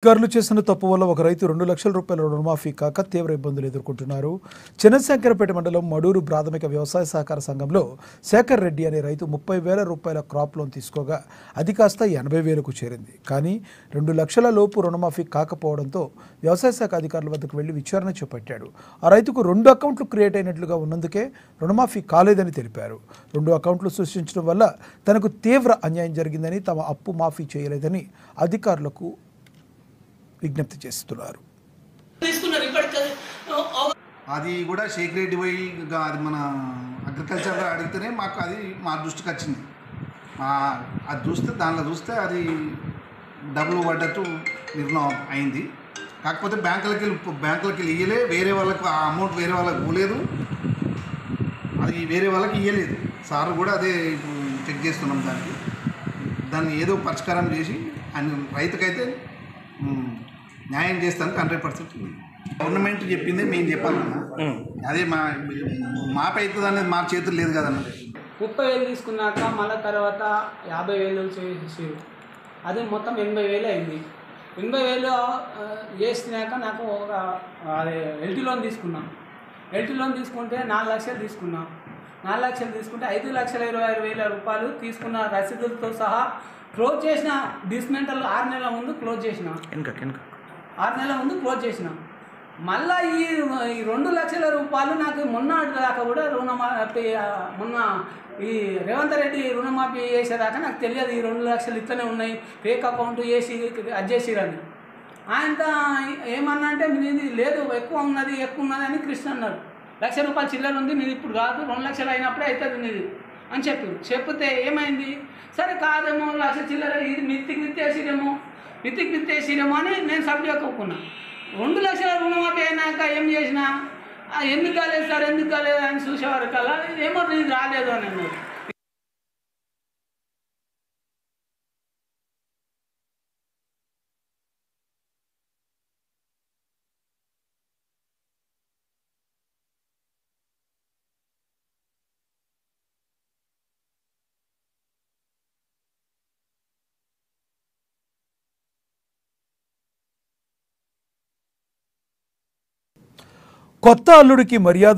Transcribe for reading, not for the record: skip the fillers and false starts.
అధికారులు చేసిన తప్పు వల్ల ఒక రైతు 2 లక్షల రూపాయల రుణమాఫీ కాక తీవ్ర ఇబ్బందులు ఎదుర్కొంటున్నారు. చిన్నశంకరపేట మండలం మడూరు ప్రాథమిక వ్యవసాయ సహకార సంఘంలో శేఖర్ రెడ్డి అనే రైతు 30,000 రూపాయల క్రాప్ లోన్ తీసుకోగా అది కాస్త 80,000కు చేరింది. కానీ 2 లక్షల లోపు రుణమాఫీ కాకపోవడంతో వ్యవసాయ శాఖ అధికారుల వద్దకు వెళ్లి విచారణ చేపట్టాడు. ఆ రైతుకు 2 అకౌంట్లు క్రియేట్ అయినట్లుగా ఉన్నందుకే రుణమాఫీ కాలేదని తెలిపారు. 2 అకౌంట్లు సృష్టించడం వల్ల తనకు తీవ్ర అన్యాయం జరిగిందని, తమ అప్పు మాఫీ చేయలేదని అధికారులకు విజ్ఞప్తి చేస్తున్నారు. అది కూడా షేక్ రెడ్డి పోయి అది మన అగ్రికల్చర్ అడిగితేనే మాకు అది మా దృష్టికి వచ్చింది. అది దానిలో చూస్తే అది డబ్బులు పడ్డట్టు నిర్ణయం అయింది. కాకపోతే బ్యాంకులకి ఇయ్యలే, వేరే వాళ్ళకు ఆ అమౌంట్ వేరే వాళ్ళకి పోలేదు, అది వేరే వాళ్ళకి ఇయ్యలేదు. సార్ కూడా అదే ఇప్పుడు చెక్ చేస్తున్నాం. దాన్ని ఏదో పరిష్కారం చేసి ఆయన రైతుకైతే న్యాయం చేస్తానికి 100% గవర్నమెంట్ చెప్పిందే మేము చెప్పాలన్నా. అదే మాపై అవుతుంది అనేది మా చేతులు లేదు కదన్న. 30,000 తీసుకున్నాక మళ్ళీ తర్వాత 50,000 చేసి అది మొత్తం 80,000 అయింది. 80,000 చేసినాక నాకు ఒక ఎల్టీ లోన్ తీసుకున్నాను. ఎల్టీ లోన్ తీసుకుంటే 4 లక్షలు తీసుకున్నాం. 4 లక్షలు తీసుకుంటే 5,26,000 రూపాయలు తీసుకున్న రసీదులతో సహా క్లోజ్ చేసిన. డిస్మెంటల్ 6 నెలల ముందు క్లోజ్ చేసిన. 6 నెలల ముందు క్లోజ్ చేసిన. మళ్ళీ ఈ 2 లక్షల రూపాయలు నాకు మొన్న దాకా కూడా రుణమాఫీ, మొన్న ఈ రేవంత్ రెడ్డి రుణమాఫీ చేసేదాకా నాకు తెలియదు. ఈ 2 లక్షలు ఇట్లనే ఉన్నాయి, ఫేక్ అకౌంట్ చేసి అది చేసిరని. ఆయన ఏమన్నా అంటే మీది లేదు, ఎక్కువ ఉన్నది అని కృష్ణ అన్నాడు. 1,00,000 రూపాయలు చిల్లర ఉంది, మీది ఇప్పుడు కాదు, 2 లక్షలు అయినప్పుడే అవుతుంది మీది అని చెప్తే ఏమైంది, సరే కాదేమో 1 లక్ష చిల్లర ఇది మిత్తికి విత్తేసిరేమో అని నేను సబ్జెక్ట్ ఒప్పుకున్నా. 2 లక్షల రుణమాఫీ అయినాక ఏం చేసినా ఎందుకు కాలేదు సార్, ఎందుకు కాలేదు అని చూసేవారికల్లా ఏమో ఇది రాలేదు అని అన్నారు. కొత్త అల్లుడికి మర్యాద